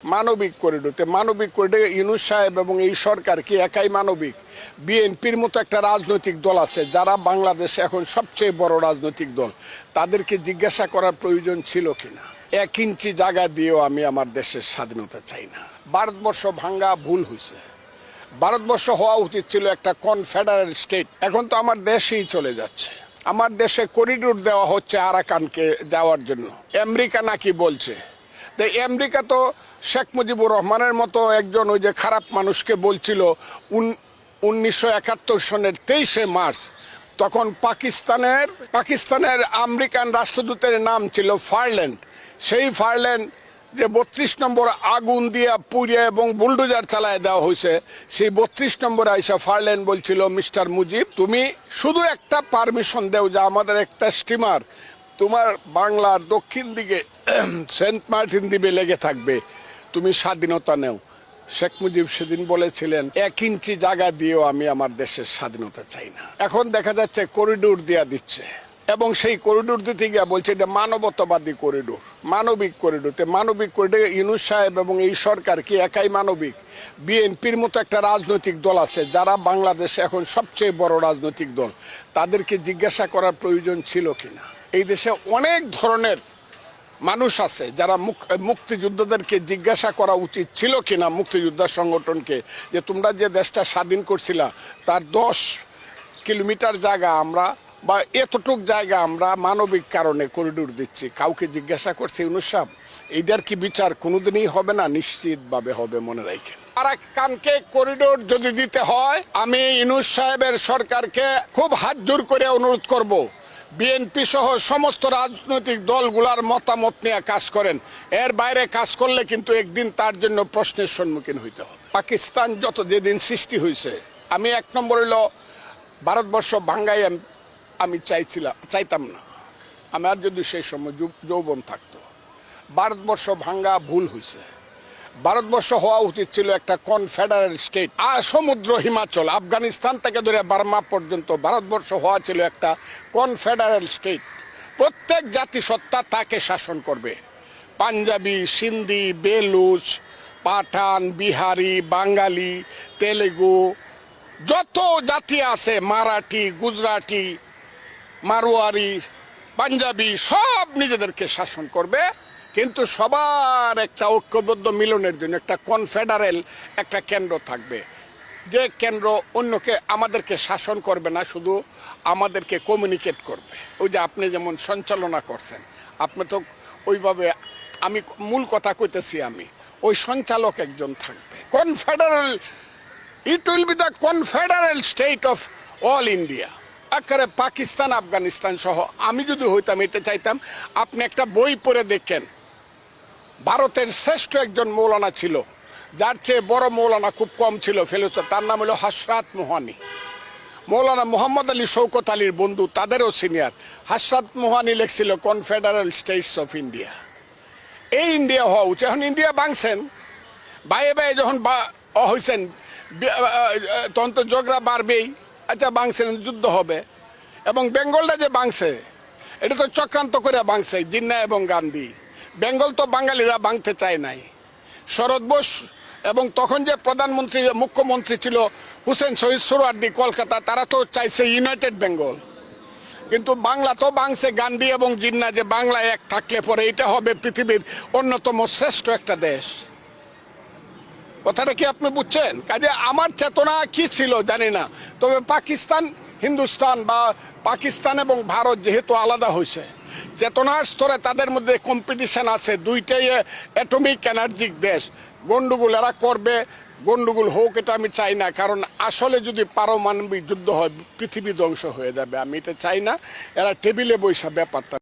মানবিক করিডোর ইউনূস সাহেব এবং এই সরকার কি একাই মানবিক? বিএনপির মতো একটা রাজনৈতিক দল আছে যারা বাংলাদেশে এখন সবচেয়ে বড় রাজনৈতিক দল, তাদেরকে জিজ্ঞাসা করার প্রয়োজন ছিল কিনা? 1 ইঞ্চি জায়গা দিয়েও আমি আমার দেশের স্বাধীনতা চাই না। ভারতবর্ষ ভাঙ্গা ভুল হয়েছে। ভারতবর্ষ হওয়া উচিত ছিল একটা কনফেডারেল স্টেট। এখন তো আমার দেশেই চলে যাচ্ছে। আমার দেশে করিডোর দেওয়া হচ্ছে আরাকানকে যাওয়ার জন্য। আমেরিকা নাকি বলছে, তো আমেরিকা তো শেখ মুজিবুর রহমানের মতো একজন ওই যে খারাপ মানুষকে বলছিল 1971 সনের 23শে মার্চ, তখন পাকিস্তানের আমেরিকান রাষ্ট্রদূতের নাম ছিল ফারল্যান্ড। সেই ফারল্যান্ড যে 32 নম্বর আগুন দিয়া পুড়িয়ে এবং বুলডোজার চালায় দেওয়া হয়েছে, সেই 32 নম্বর আইসা ফারল্যান্ড বলছিল, মিস্টার মুজিব, তুমি শুধু একটা পারমিশন দেও যে আমাদের একটা স্টিমার তোমার বাংলার দক্ষিণ দিকে সেন্ট মার্টিন দ্বীপে লেগে থাকবে, তুমি স্বাধীনতা নেও। শেখ মুজিব সেদিন বলেছিলেন 1 ইঞ্চি জায়গা দিয়েও আমি আমার দেশের স্বাধীনতা চাই না। এখন দেখা যাচ্ছে করিডোর দেয়া দিচ্ছে, এবং সেই করিডোর দিতে গিয়ে বলছে এটা মানবতাবাদী করিডোর, মানবিক করিডোর ইউনূস সাহেব এবং এই সরকার কি একাই মানবিক? বিএনপির মতো একটা রাজনৈতিক দল আছে যারা বাংলাদেশে এখন সবচেয়ে বড় রাজনৈতিক দল, তাদেরকে জিজ্ঞাসা করার প্রয়োজন ছিল কিনা? এই দেশে অনেক ধরনের মানুষ আছে যারা মুক্তিযোদ্ধাদেরকে জিজ্ঞাসা করা উচিত ছিল কিনা, মুক্তিযোদ্ধা সংগঠনকে, যে তোমরা যে দেশটা স্বাধীন করছিলা তার 10 কিলোমিটার জায়গা আমরা বা এতটুক জায়গা আমরা মানবিক কারণে করিডোর দিচ্ছি। কাউকে জিজ্ঞাসা করছে ইউনূস সাহেব? এইটার কি বিচার কোনোদিনই হবে না? নিশ্চিতভাবে হবে, মনে রাখেন। আরাকানকে করিডোর যদি দিতে হয়, আমি ইউনূস সাহেবের সরকারকে খুব হাত জোর করে অনুরোধ করব, বিএনপি সহ সমস্ত রাজনৈতিক দলগুলার মতামত নিয়ে কাজ করেন। এর বাইরে কাজ করলে কিন্তু একদিন তার জন্য প্রশ্নের সম্মুখীন হইতে হবে। পাকিস্তান যেদিন সৃষ্টি হয়েছে, আমি 1 নম্বর হইল ভারতবর্ষ ভাঙ্গাই আমি চাইতাম না। আমার যদি সেই সময় যৌবন থাকতো। ভারতবর্ষ ভাঙ্গা ভুল হয়েছে। ভারতবর্ষ হওয়া উচিত ছিল একটা কনফেডারেল স্টেট। সমুদ্র হিমাচল, আফগানিস্তান থেকে ধরে বার্মা পর্যন্ত ভারতবর্ষ হওয়া ছিল একটা কনফেডারেল স্টেট। প্রত্যেক জাতিসত্তা তাকে শাসন করবে। পাঞ্জাবি, সিন্ধি, বেলুচ, পাঠান, বিহারি, বাঙালি, তেলেগু, যত জাতি আছে, মারাঠি, গুজরাটি, মারোয়ারি, পাঞ্জাবি, সব নিজেদেরকে শাসন করবে। কিন্তু সবার একটা ঐক্যবদ্ধ মিলনের জন্য একটা কনফেডারেল একটা কেন্দ্র থাকবে, যে কেন্দ্র অন্যকে আমাদেরকে শাসন করবে না, শুধু আমাদেরকে কমিউনিকেট করবে। ওই যে আপনি যেমন সঞ্চালনা করছেন, আপনি তো ওইভাবে, আমি মূল কথা কইতেছি, আমি ওই সঞ্চালক একজন থাকবে। Confederal, it will be the confederal state of all India. আকারে পাকিস্তান, আফগানিস্তান সহ। আমি যদি হইতাম এটা চাইতাম। আপনি একটা বই পড়ে দেখেন, ভারতের শ্রেষ্ঠ একজন মৌলানা ছিল, যার চেয়ে বড় মৌলানা খুব কম ছিল ফেলুত, তার নাম হলো হযরত মুহানি। মৌলানা মুহাম্মদ আলী শওকত আলীর বন্ধু, তাদেরও senior. Hazrat মুহানি লিখছিল কনফেডারেল states of India. এই ইন্ডিয়া হওয়া উচিত। এখন ইন্ডিয়া ভাঙছেন, বাইরে বাইরে যখন হয়েছেন, তখন তো ঝগড়া বাড়বেই। আচ্ছা, ভাঙছেন, যুদ্ধ হবে। এবং বেঙ্গলটা যে ভাঙছে, এটা তো চক্রান্ত করে ভাঙছে জিন্না এবং গান্ধী। বেঙ্গল তো বাঙালিরা ভাঙতে চায় নাই। শরৎ বোস এবং তখন যে প্রধানমন্ত্রী, মুখ্যমন্ত্রী ছিল হুসেন শহীদ সোহরাওয়ার্দী, কলকাতা, তারা তো চাইছে ইউনাইটেড বেঙ্গল। কিন্তু বাংলা তো ভাঙছে গান্ধী এবং জিন্না, যে বাংলা এক থাকলে পরে এটা হবে পৃথিবীর অন্যতম শ্রেষ্ঠ একটা দেশ। কথাটা কি আপনি বুঝছেন? কাজে আমার চেতনা কি ছিল জানি না, তবে পাকিস্তান, হিন্দুস্তান বা পাকিস্তান এবং ভারত যেহেতু আলাদা হয়েছে, চেতনার স্তরে তাদের মধ্যে কম্পিটিশন আছে। দুইটাই অ্যাটমিক এনার্জিক দেশ। গন্ডগোল এরা করবে, গন্ডগোল হোক, এটা আমি চাই না। কারণ আসলে যদি পারমাণবিক যুদ্ধ হয়, পৃথিবী ধ্বংস হয়ে যাবে। আমি এটা চাই না। এরা টেবিলে বৈশা ব্যাপারটা